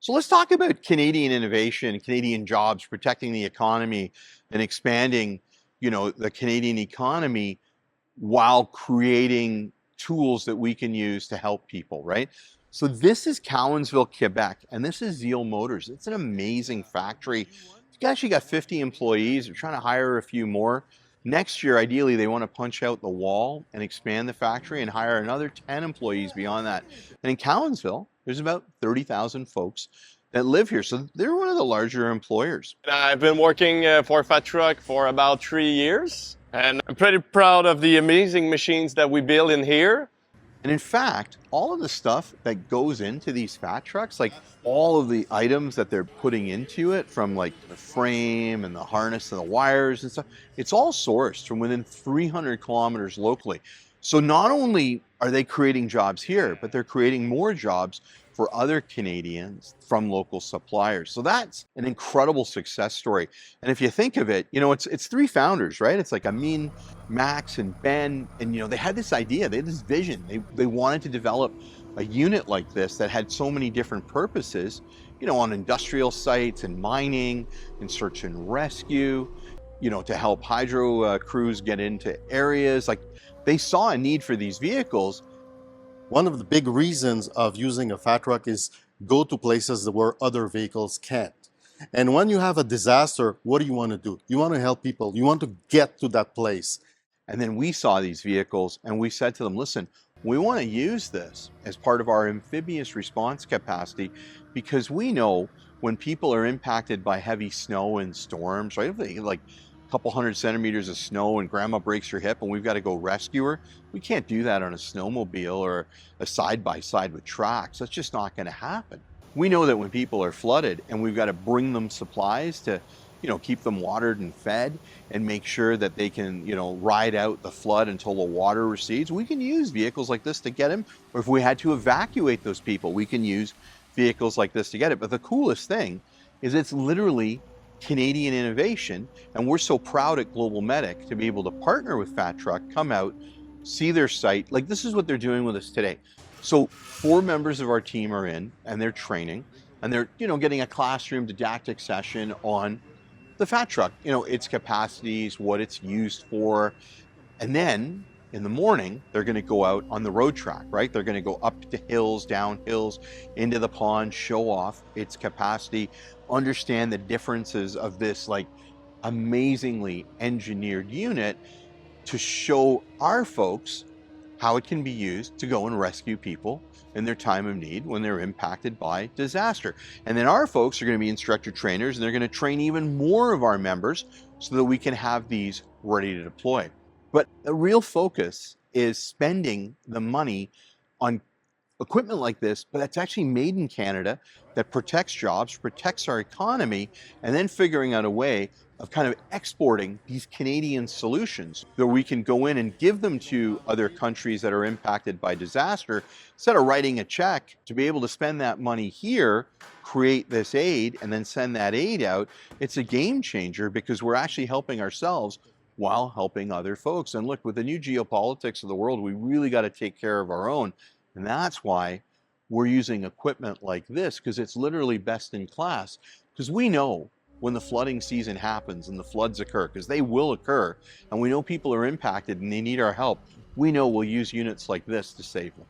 So let's talk about Canadian innovation, Canadian jobs, protecting the economy and expanding, the Canadian economy while creating tools that we can use to help people, right? So this is Cowansville, Quebec, and this is Zeal Motors. It's an amazing factory. It's actually got 50 employees. They're trying to hire a few more. Next year, ideally, they want to punch out the wall and expand the factory and hire another 10 employees beyond that. And in Cowansville, there's about 30,000 folks that live here. So they're one of the larger employers. I've been working for Fat Truck for about 3 years, and I'm pretty proud of the amazing machines that we build in here. And in fact, all of the stuff that goes into these fat trucks, like all of the items that they're putting into it, from like the frame and the harness and the wires and stuff, it's all sourced from within 300 kilometers locally. So not only are they creating jobs here, but they're creating more jobs for other Canadians from local suppliers. So that's an incredible success story. And if you think of it, it's three founders, right? It's like Amin, Max, and Ben. And they had this idea, they had this vision. They wanted to develop a unit like this that had so many different purposes, on industrial sites and mining and search and rescue, to help hydro crews get into areas. Like, they saw a need for these vehicles. One of the big reasons of using a fat truck is go to places where other vehicles can't. And when you have a disaster, what do you want to do? You want to help people. You want to get to that place. And then we saw these vehicles and we said to them, listen, we want to use this as part of our amphibious response capacity, because we know when people are impacted by heavy snow and storms, right? If they like couple 100 centimeters of snow and grandma breaks her hip and we've got to go rescue her, we can't do that on a snowmobile or a side-by-side with tracks. That's just not going to happen. We know that when people are flooded and we've got to bring them supplies to, keep them watered and fed and make sure that they can, ride out the flood until the water recedes, we can use vehicles like this to get them. Or if we had to evacuate those people, we can use vehicles like this to get it. But the coolest thing is it's literally Canadian innovation, and we're so proud at GlobalMedic to be able to partner with Fat Truck, come out, see their site. Like, this is what they're doing with us today. So 4 members of our team are in and they're training, and they're getting a classroom didactic session on the Fat Truck, its capacities, what it's used for. And then in the morning, they're going to go out on the road track, right? They're going to go up the hills, down hills, into the pond, show off its capacity, understand the differences of this like amazingly engineered unit, to show our folks how it can be used to go and rescue people in their time of need when they're impacted by disaster. And then our folks are going to be instructor trainers, and they're going to train even more of our members so that we can have these ready to deploy. But the real focus is spending the money on equipment like this, but that's actually made in Canada, that protects jobs, protects our economy, and then figuring out a way of kind of exporting these Canadian solutions that we can go in and give them to other countries that are impacted by disaster. Instead of writing a check, to be able to spend that money here, create this aid, and then send that aid out, it's a game changer, because we're actually helping ourselves while helping other folks. And look, with the new geopolitics of the world, we really got to take care of our own. And that's why we're using equipment like this, because it's literally best in class. Because we know when the flooding season happens and the floods occur, because they will occur, and we know people are impacted and they need our help, we know we'll use units like this to save them.